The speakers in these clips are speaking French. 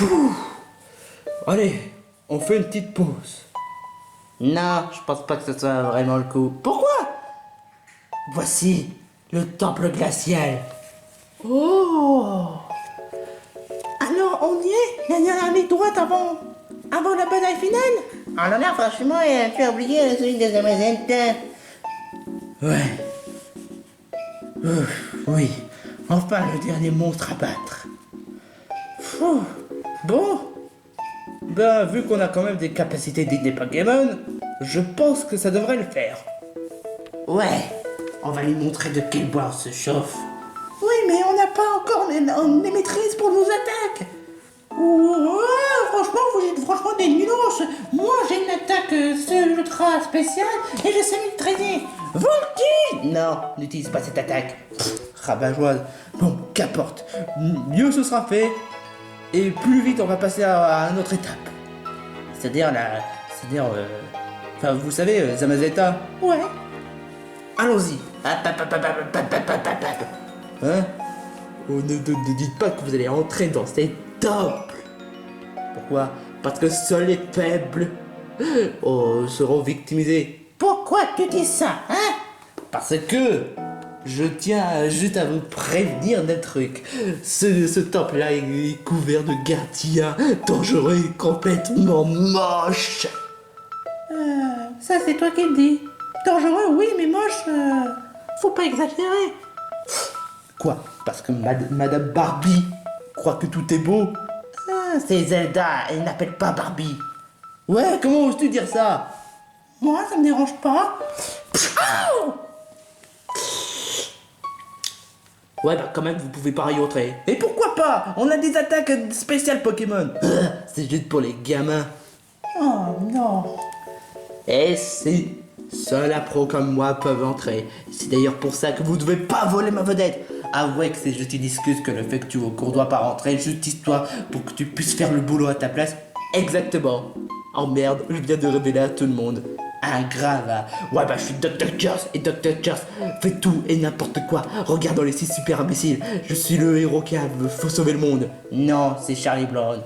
Ouh. Allez, on fait une petite pause. Non, je pense pas que ce soit vraiment le coup. Pourquoi? Voici le temple glacial. Oh. Alors on y est? La dernière ligne droite avant la bataille finale? Oh là là, franchement, tu as oublié celui des Amazoniens. Ouais. Oui. Enfin le dernier monstre à battre. Pfff. Bon. Ben, vu qu'on a quand même des capacités dignes des Pokémon, je pense que ça devrait le faire. Ouais, on va lui montrer de quel bois on se chauffe. Oui, mais on n'a pas encore les maîtrises pour nos attaques. Ouais, franchement, vous êtes franchement des nulos. Moi, j'ai une attaque ultra spéciale et je sais maîtriser. Volti! Non, n'utilise pas cette attaque. Rabat-joie. Bon, qu'importe. Mieux ce sera fait. Et plus vite on va passer à une autre étape. Enfin, vous savez, Zamazenta. Ouais. Allons-y. Hop, hop, hop, hop, hop, hop, hop, hop, hop. Hein? Oh, ne dites pas que vous allez entrer dans ces temples. Pourquoi? Parce que seuls les faibles seront victimisés. Pourquoi tu dis ça, hein? Parce que je tiens juste à vous prévenir d'un truc. Ce temple-là est couvert de gardiens dangereux et complètement moches. Ça c'est toi qui le dis. Dangereux, oui, mais moche, faut pas exagérer. Quoi? Parce que Madame Barbie croit que tout est beau? Ah, c'est Zelda, elle n'appelle pas Barbie. Ouais, comment oses-tu dire ça? Moi, ça me dérange pas. Ouais, bah quand même, vous pouvez pas y entrer. Et pourquoi pas? On a des attaques spéciales Pokémon. C'est juste pour les gamins. Oh non. Et si, seuls un pro comme moi peuvent entrer. C'est d'ailleurs pour ça que vous devez pas voler ma vedette. Avouez que c'est juste une excuse que le fait que tu au cours dois pas rentrer, juste histoire pour que tu puisses faire le boulot à ta place. Exactement. Oh merde, je viens de révéler à tout le monde. Un grave. Ouais bah je suis Dr. Curse et Dr. Curse fait tout et n'importe quoi. Regardons les 6 super imbéciles. Je suis le héros qui faut sauver le monde. Non, c'est Charlie Brown.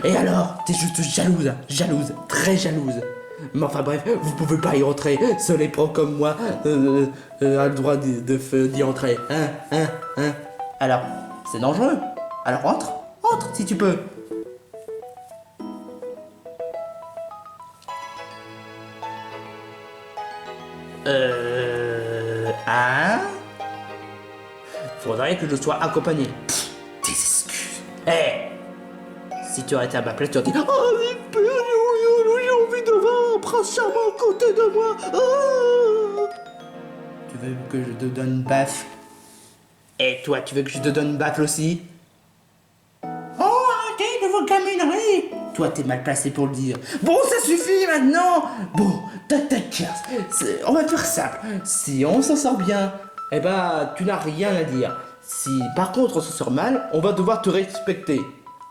Et alors, t'es juste jalouse, très jalouse. Mais enfin bref, vous pouvez pas y rentrer. Seuls les pros comme moi a le droit d'y entrer. Hein. Alors, c'est dangereux. Alors entre si tu peux. Hein? Faudrait que je sois accompagné. Pff, des excuses. Si tu aurais été à ma place, tu aurais dit oh, j'ai envie d'avoir un prince charmant à côté de moi. Tu veux que je te donne une baffe? Et toi, tu veux que je te donne une baffe aussi? Oh, arrêtez de vos gamineries. Toi, t'es mal placé pour le dire. Bon, ça suffit maintenant. Bon, on va faire simple. Si on s'en sort bien, eh ben, tu n'as rien à dire. Si par contre on s'en sort mal, on va devoir te respecter.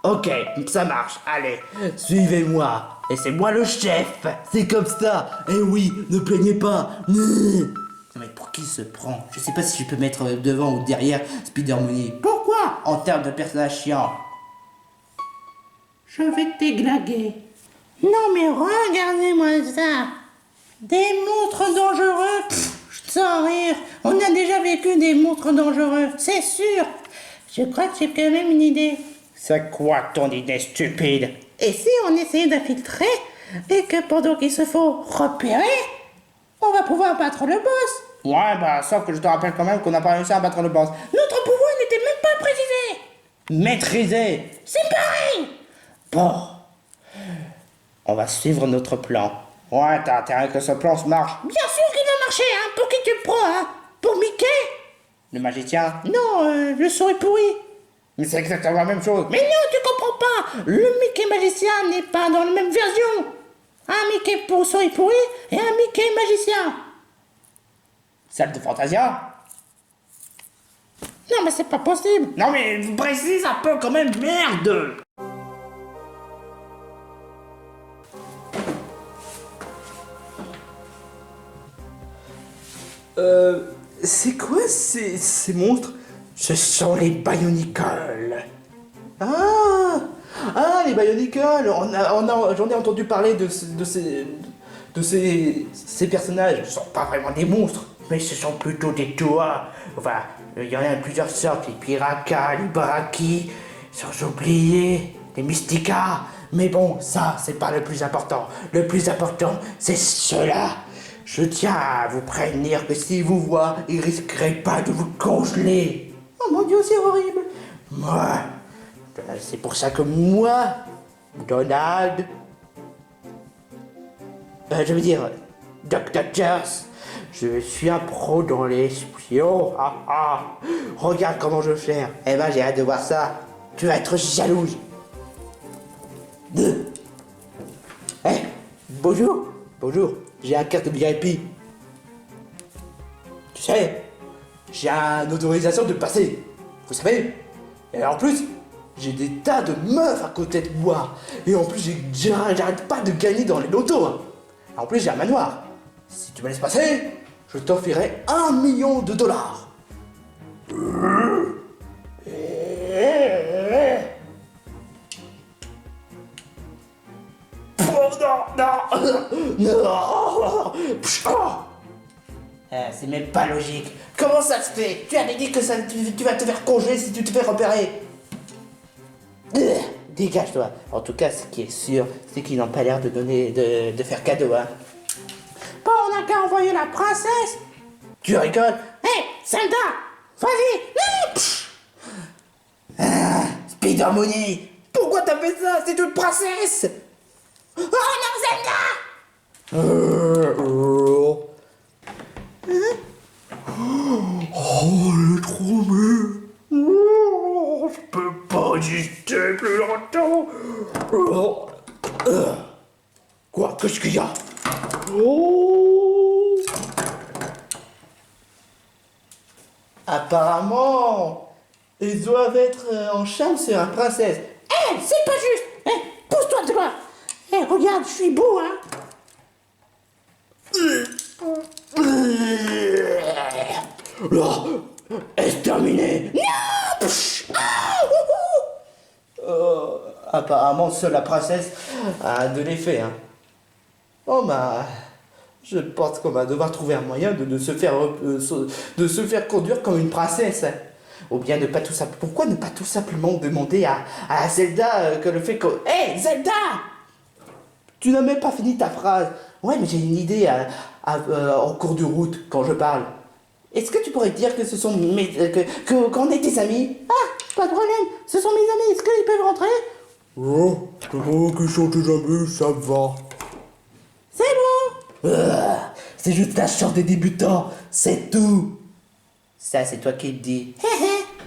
Ok, ça marche. Allez, suivez-moi. Et c'est moi le chef. C'est comme ça. Eh oui, ne plaignez pas. Non mais pour qui se prend? Je sais pas si je peux mettre devant ou derrière Spider Money. Pourquoi? En termes de personnage chiant. Je vais t'églaguer. Non mais regardez-moi ça. Des monstres dangereux. Sans rire. On a déjà vécu des monstres dangereux, c'est sûr. Je crois que j'ai quand même une idée. C'est quoi ton idée stupide? Et si on essayait d'infiltrer et que pendant qu'il se faut repérer, on va pouvoir battre le boss. Ouais, bah, sauf que je te rappelle quand même qu'on n'a pas réussi à battre le boss. Notre pouvoir n'était même pas précisé. Maîtriser. C'est pareil. Bon. On va suivre notre plan. Ouais, t'as intérêt que ce plan se marche. Bien sûr qu'il va marcher, hein. Pour qui tu le prends, hein? Pour Mickey? Le magicien? Non, le souris pourri. Mais c'est exactement la même chose. Mais non, tu comprends pas. Le Mickey magicien n'est pas dans la même version. Un Mickey pour souris pourri et un Mickey magicien. Celle de Fantasia? Non, mais c'est pas possible. Non mais précise un peu quand même, merde! C'est quoi ces monstres? Ce sont les Bionicles. Ah, les les Bionicles. J'en ai entendu parler de ces personnages. Ce ne sont pas vraiment des monstres, mais ce sont plutôt des toits. Enfin, il y en a plusieurs sortes, les Piraka, les Baraki, sans oublier les Mystica. Mais bon, ça, c'est pas le plus important. Le plus important, c'est cela. Je tiens à vous prévenir que s'ils vous voient, ils risqueraient pas de vous congeler. Oh mon Dieu, c'est horrible. Moi, c'est pour ça que moi, Donald, je veux dire, Dr. Jones, je suis un pro dans les espions. Ah ah, regarde comment je fais. Eh ben, j'ai hâte de voir ça. Tu vas être jalouse. Eh, bonjour, j'ai un carte VIP. Tu sais, j'ai une autorisation de passer. Vous savez? Et en plus, j'ai des tas de meufs à côté de moi. Et en plus, j'arrête pas de gagner dans les lotos. Hein. En plus, j'ai un manoir. Si tu me laisses passer, je t'offrirai $1 million. Non. C'est même pas logique. Comment ça se fait? Tu avais dit que tu vas te faire congeler si tu te fais repérer. Dégage-toi. En tout cas, ce qui est sûr, c'est qu'ils n'ont pas l'air de faire cadeau, hein. Bon, on n'a qu'à envoyer la princesse. Tu rigoles? Hé, Zelda, vas-y. Spider Money, pourquoi t'as fait ça? C'est une princesse. Oh non, Zelda. Oh, elle est trop belle. Oh, je peux pas résister plus longtemps. Quoi? Qu'est-ce qu'il y a? Oh. Apparemment, ils doivent être en charme sur la princesse. Hé, c'est pas juste. Hé, pousse-toi de là. Hé, regarde, je suis beau, hein. Là, est-ce terminé? Non. Apparemment, seule la princesse a de l'effet. Hein. Oh bah, je pense qu'on va devoir trouver un moyen de se faire conduire comme une princesse. Ou bien ne pas tout simplement. Pourquoi ne pas tout simplement demander à Zelda que le fait que. Hé, Zelda! Tu n'as même pas fini ta phrase. Ouais, mais j'ai une idée en cours de route quand je parle. Est-ce que tu pourrais dire que ce sont qu'on est tes amis? Ah, pas de problème. Ce sont mes amis. Est-ce qu'ils peuvent rentrer? Oh, c'est bon qu'ils sont tes amis, ça va. C'est bon. C'est juste la chance des débutants, c'est tout. Ça, c'est toi qui le dis.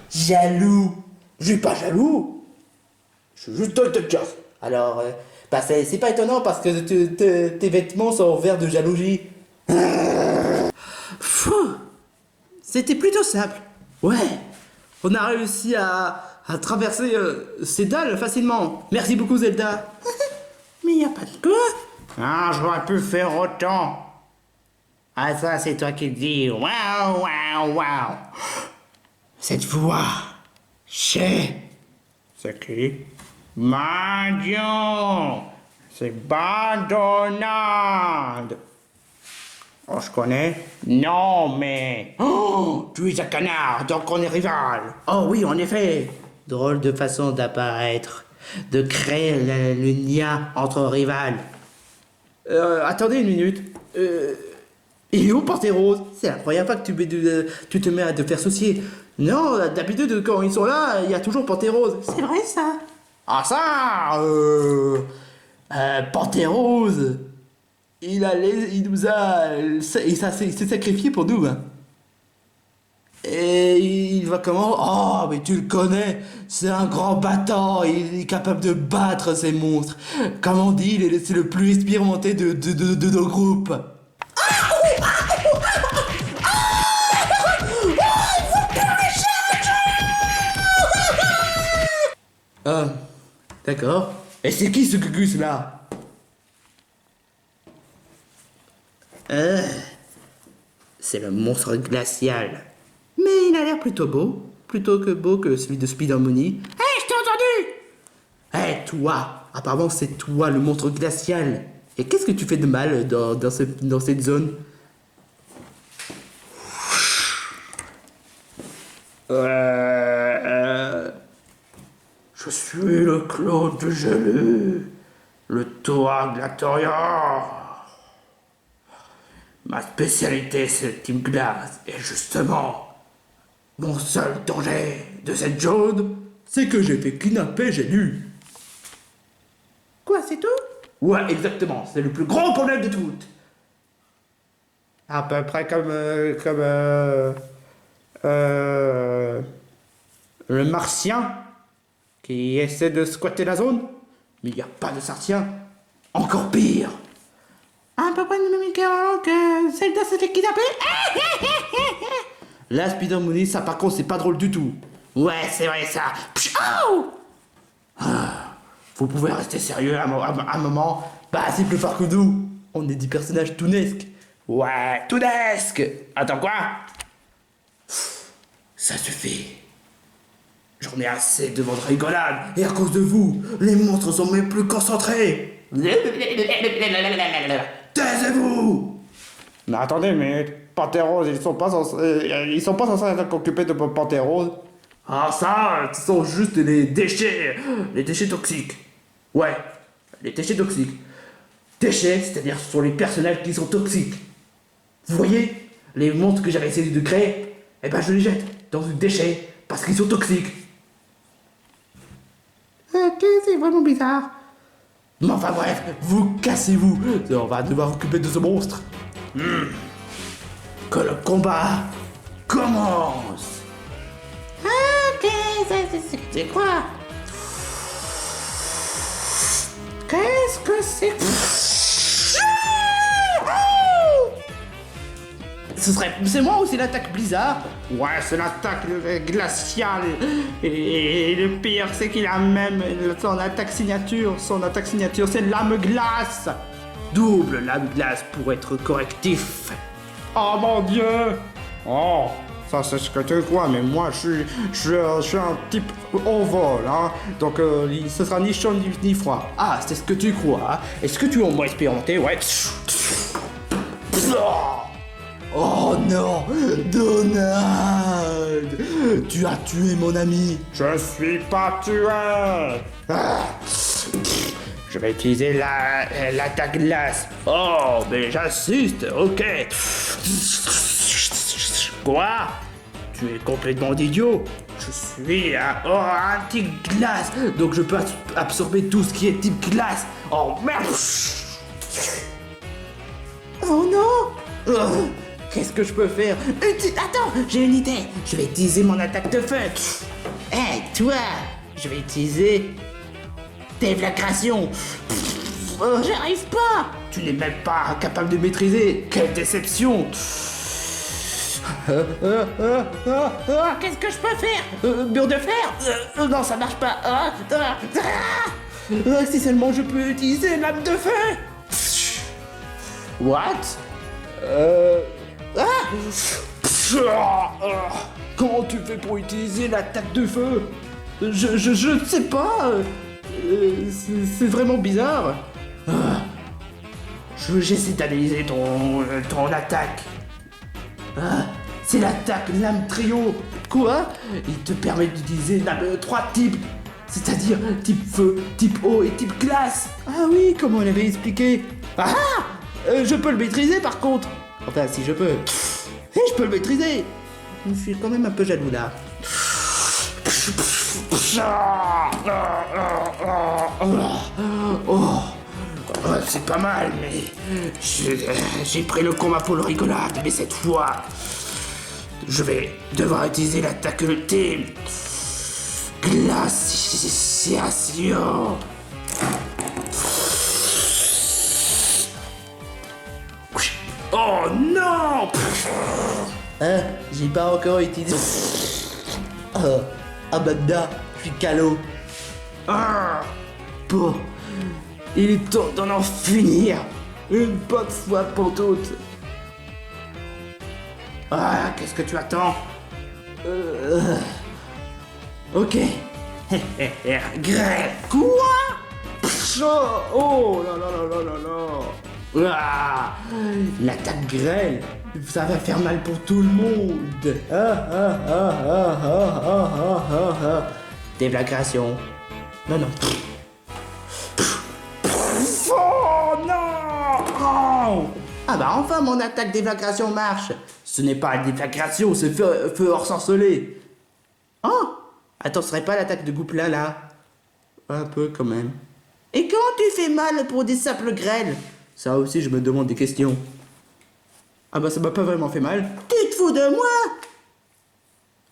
Jaloux. Je suis pas jaloux. Je suis juste de chance. Alors, bah c'est pas étonnant parce que tes vêtements sont verts de jalousie. C'était plutôt simple. Ouais, on a réussi à traverser ces dalles facilement. Merci beaucoup, Zelda. Mais y a pas de quoi. Ah, j'aurais pu faire autant. Ah, ça, c'est toi qui le dis. Waouh, waouh, waouh. Cette voix. C'est qui? Marion. C'est Donald. Oh, je connais? Non, mais... Oh, tu es un canard, donc on est rival. Oh oui, en effet. Drôle de façon d'apparaître, de créer le lien entre rivales. Attendez une minute. Il est où Porté-Rose? C'est la première fois que tu te mets à te faire soucier. Non, d'habitude, quand ils sont là, il y a toujours Porté-Rose. C'est vrai ça. Ah ça Porté-Rose, il s'est sacrifié pour nous. Hein. Et il va comment? Oh, mais tu le connais, c'est un grand battant, il est capable de battre ces monstres. Comme on dit, c'est le plus expérimenté de nos groupes. Ah, d'accord. Et c'est qui ce Gugus là? C'est le monstre glacial. Mais il a l'air plutôt beau. Plutôt que beau que celui de Spider Money. Hé, je t'ai entendu. Hé, toi. Apparemment, c'est toi, le monstre glacial. Et qu'est-ce que tu fais de mal dans cette zone? Je suis le clone de Gelé, le Toa Glatoria. Ma spécialité, c'est le Team Glace. Et justement, mon seul danger de cette zone, c'est que j'ai fait kidnapper Gelu. Quoi, c'est tout? Ouais, exactement, c'est le plus gros problème de toutes. À peu près comme le martien qui essaie de squatter la zone. Mais il n'y a pas de sartien. Encore pire. À peu près le même équivalent que Zelda s'est fait kidnapper. La Spider Mooney, ça par contre, c'est pas drôle du tout. Ouais, c'est vrai ça. Oh vous pouvez rester sérieux un moment. Bah, c'est plus fort que nous. On est des personnages tounesques. Ouais, tounesque. Attends quoi? Ça suffit. J'en ai assez de votre rigolade. Et à cause de vous, les monstres sont même plus concentrés. Taisez-vous. Mais attendez, mais Pantérose, ils sont pas censés être occupés de Pantérose. Ah ça, ce sont juste les déchets toxiques. Ouais, les déchets toxiques. Déchets, c'est-à-dire ce sont les personnages qui sont toxiques. Vous voyez, les monstres que j'avais essayé de créer, eh ben je les jette dans un déchet parce qu'ils sont toxiques. Ok, c'est vraiment bizarre. Mais enfin bref, vous cassez-vous. On va devoir occuper de ce monstre. Que le combat commence. Ok, c'est quoi? Qu'est-ce que c'est? C'est moi ou c'est l'attaque Blizzard? Ouais, c'est l'attaque glaciale. Et le pire, c'est qu'il a même son attaque signature. Son attaque signature, c'est lame glace. Double lame glace pour être correctif. Oh mon dieu! Oh, ça c'est ce que tu crois, mais moi je suis un type au vol, hein. Donc ce sera ni chaud ni froid. Ah, c'est ce que tu crois. Hein? Est-ce que tu es au moins expérimenté? Ouais. Oh non, Donald! Tu as tué mon ami. Je suis pas tué! Je vais utiliser l'attaque glace. Oh, mais j'insiste, ok. Quoi? Tu es complètement idiot. Je suis un type glace, donc je peux absorber tout ce qui est type glace. Oh merde! Oh non! Qu'est-ce que je peux faire? Attends, j'ai une idée. Je vais utiliser mon attaque de feu. Hé, toi, je vais utiliser déflagration. J'arrive pas. Tu n'es même pas capable de maîtriser. Quelle déception! Qu'est-ce que je peux faire? Mur de fer? Non, ça marche pas. Si seulement je peux utiliser lame de feu! What? Comment tu fais pour utiliser l'attaque de feu? Je ne sais pas. C'est vraiment bizarre. J'essaie d'analyser ton attaque. C'est l'attaque lame trio. Quoi? Il te permet d'utiliser 3 types. C'est-à-dire type feu, type eau et type glace. Ah oui, comme on l'avait expliqué. Je peux le maîtriser par contre. Enfin, si je peux. Je peux le maîtriser. Je suis quand même un peu jaloux là. C'est pas mal, mais j'ai pris le combat pour le rigolade, mais cette fois, je vais devoir utiliser l'attaque ultime. Glaciation. Oh non! J'ai pas encore utilisé. Abada, je suis calot. Bon, il est temps d'en finir. Une bonne fois pour toutes. Qu'est-ce que tu attends? Ok. Grêle. Quoi? Oh là là là là là là. Ah, l'attaque grêle, ça va faire mal pour tout le monde. Déflagration. Non, non. Oh non. Oh. Ah bah enfin mon attaque déflagration marche. Ce n'est pas une déflagration, c'est feu ensorcelé. Oh. Attends, ce serait pas l'attaque de Goupla là? Un peu quand même. Et quand tu fais mal pour des simples grêles? Ça aussi, je me demande des questions. Ah bah ça m'a pas vraiment fait mal. Tu te fous de moi?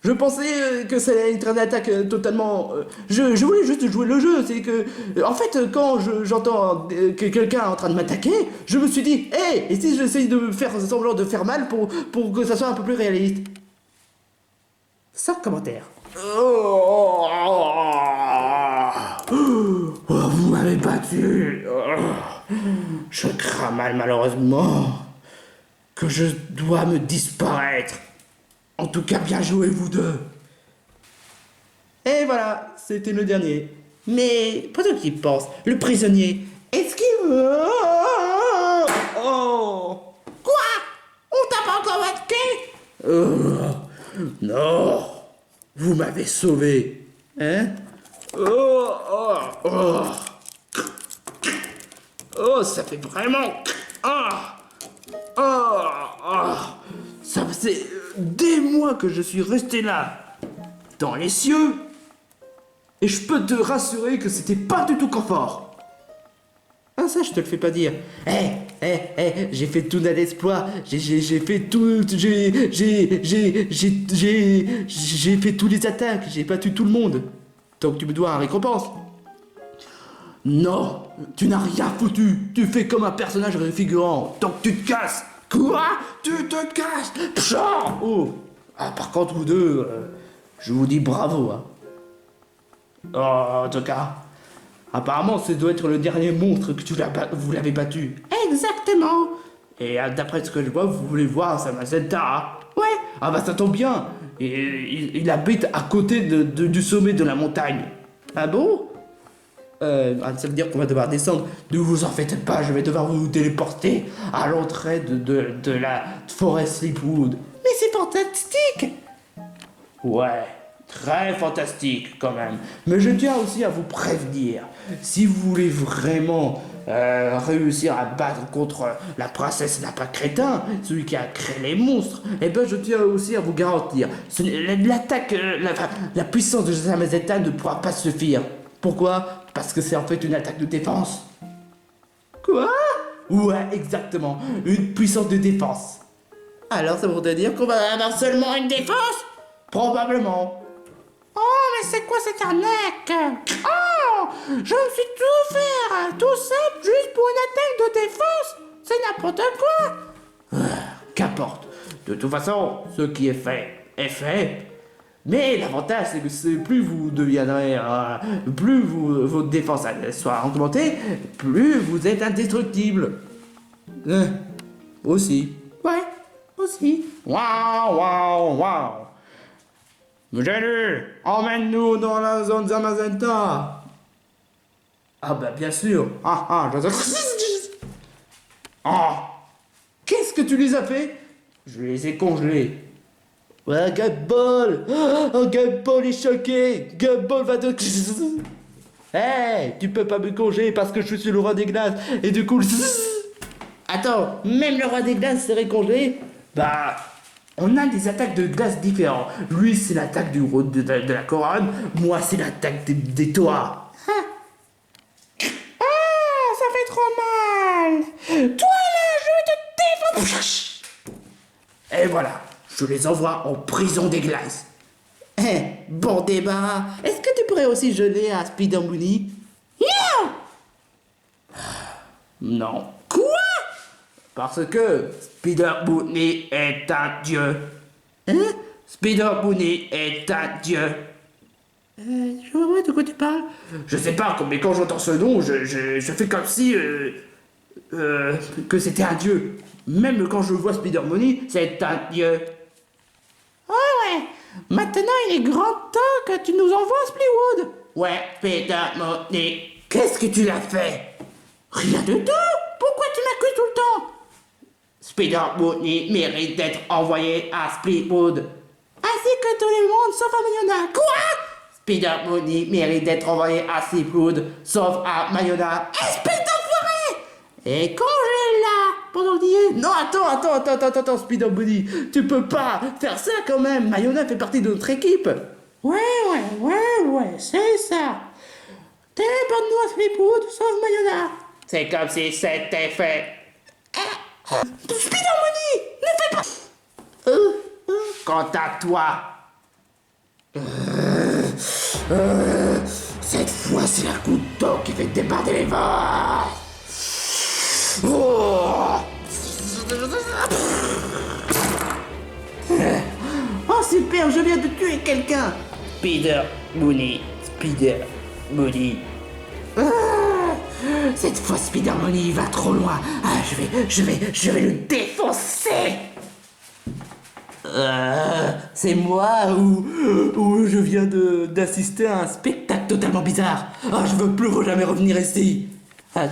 Je pensais que ça allait être une attaque totalement... je voulais juste jouer le jeu, c'est que... en fait, quand j'entends que quelqu'un est en train de m'attaquer, je me suis dit, hé, et si j'essaye de faire semblant de faire mal pour que ça soit un peu plus réaliste? Sans commentaire. Oh, vous m'avez battu. Je crains mal, malheureusement, que je dois me disparaître. En tout cas, bien joué, vous deux. Et voilà, c'était le dernier. Mais, pendant qu'il pense, le prisonnier, est-ce qu'il veut... Oh. Quoi? On t'a pas encore battu? Non. Vous m'avez sauvé. Hein? Oh, ça fait vraiment... Ça faisait des mois que je suis resté là, dans les cieux. Et je peux te rassurer que c'était pas du tout confort. Ah ça, je te le fais pas dire. J'ai fait tout d'un espoir. J'ai fait tout... J'ai fait tous les attaques. J'ai battu tout le monde. Donc tu me dois un récompense. Non, tu n'as rien foutu. Tu fais comme un personnage figurant. Donc tu te casses. Quoi? Tu te casses? Psha! Oh. Ah, par contre, vous deux, je vous dis bravo. Hein. Oh, en tout cas, apparemment, ce doit être le dernier monstre que vous l'avez battu. Exactement. Et d'après ce que je vois, vous voulez voir Samazenta. Ouais. Ah bah ça tombe bien. Et il habite à côté du sommet de la montagne. Ah bon? Ça veut dire qu'on va devoir descendre. Ne vous en faites pas, je vais devoir vous téléporter à l'entrée de la forêt Sleepwood. Mais c'est fantastique. Ouais, très fantastique quand même. Mais je tiens aussi à vous prévenir. Si vous voulez vraiment réussir à battre contre la princesse Lapin Crétin, celui qui a créé les monstres, eh ben je tiens aussi à vous garantir, l'attaque, la puissance de Samazenta ne pourra pas suffire. Pourquoi? Parce que c'est en fait une attaque de défense. Quoi? Ouais, exactement. Une puissance de défense. Alors ça voudrait dire qu'on va avoir seulement une défense? Probablement. Oh, mais c'est quoi cette arnaque? Oh, je me suis tout faire, tout simple, juste pour une attaque de défense. C'est n'importe quoi. Qu'importe. De toute façon, ce qui est fait est fait. Mais l'avantage, c'est que plus vous deviendrez, votre défense soit augmentée, plus vous êtes indestructible. Aussi. Ouais, aussi. Waouh. Gélu, emmène-nous dans la zone Zamazenta. Ah bah bien sûr. Qu'est-ce que tu les as fait? Je les ai congelés. Ouais, Gumball! Oh, Gumball est choqué! Gumball va te... Hey, tu peux pas me congeler parce que je suis le roi des glaces et du coup... Attends, même le roi des glaces serait congelé? Bah, on a des attaques de glace différentes. Lui, c'est l'attaque de la couronne. Moi, c'est l'attaque des toits. Ah, ça fait trop mal. Toi là, je te défends. Et voilà. Je les envoie en prison des glaces. Bon débat. Est-ce que tu pourrais aussi geler à Spider Mooney? Non. Non. Quoi? Parce que Spider Mooney est un dieu. Hein? Spider Mooney est un dieu. Je vois de quoi tu parles. Je sais pas, mais quand j'entends ce nom, je fais comme si... que c'était un dieu. Même quand je vois Spider Mooney, c'est un dieu. Ouais. Maintenant, il est grand temps que tu nous envoies à Spliwood. Ouais, Spider Mooney, Qu'est-ce que tu l'as fait? Rien du tout. Pourquoi tu m'accuses tout le temps? Spider Mooney mérite d'être envoyé à Splitwood. Ainsi que tout le monde sauf à Mayona. Quoi? Spider Mooney mérite d'être envoyé à Splitwood, sauf à Mayona. Espèce d'enfoiré! Et congé-la pendant qu'il y est. Non, attends, Spider Mooney. Tu peux pas faire ça quand même. Mayona fait partie de notre équipe. Ouais, c'est ça. Téléporte-nous à Splitwood sauf Mayona. C'est comme si c'était fait. Spider Money, ne fais pas. Quant à toi. Cette fois, c'est la couteau qui fait déborder les vents. Oh, Oh super, je viens de tuer quelqu'un. Spider Mooney. Cette fois, Spider Mooney il va trop loin. Ah, je vais le défoncer. C'est moi ou je viens d'assister à un spectacle totalement bizarre. Ah, je veux plus jamais revenir ici. Ah,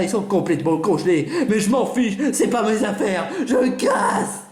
ils sont complètement congelés, mais je m'en fiche, c'est pas mes affaires. Je me casse.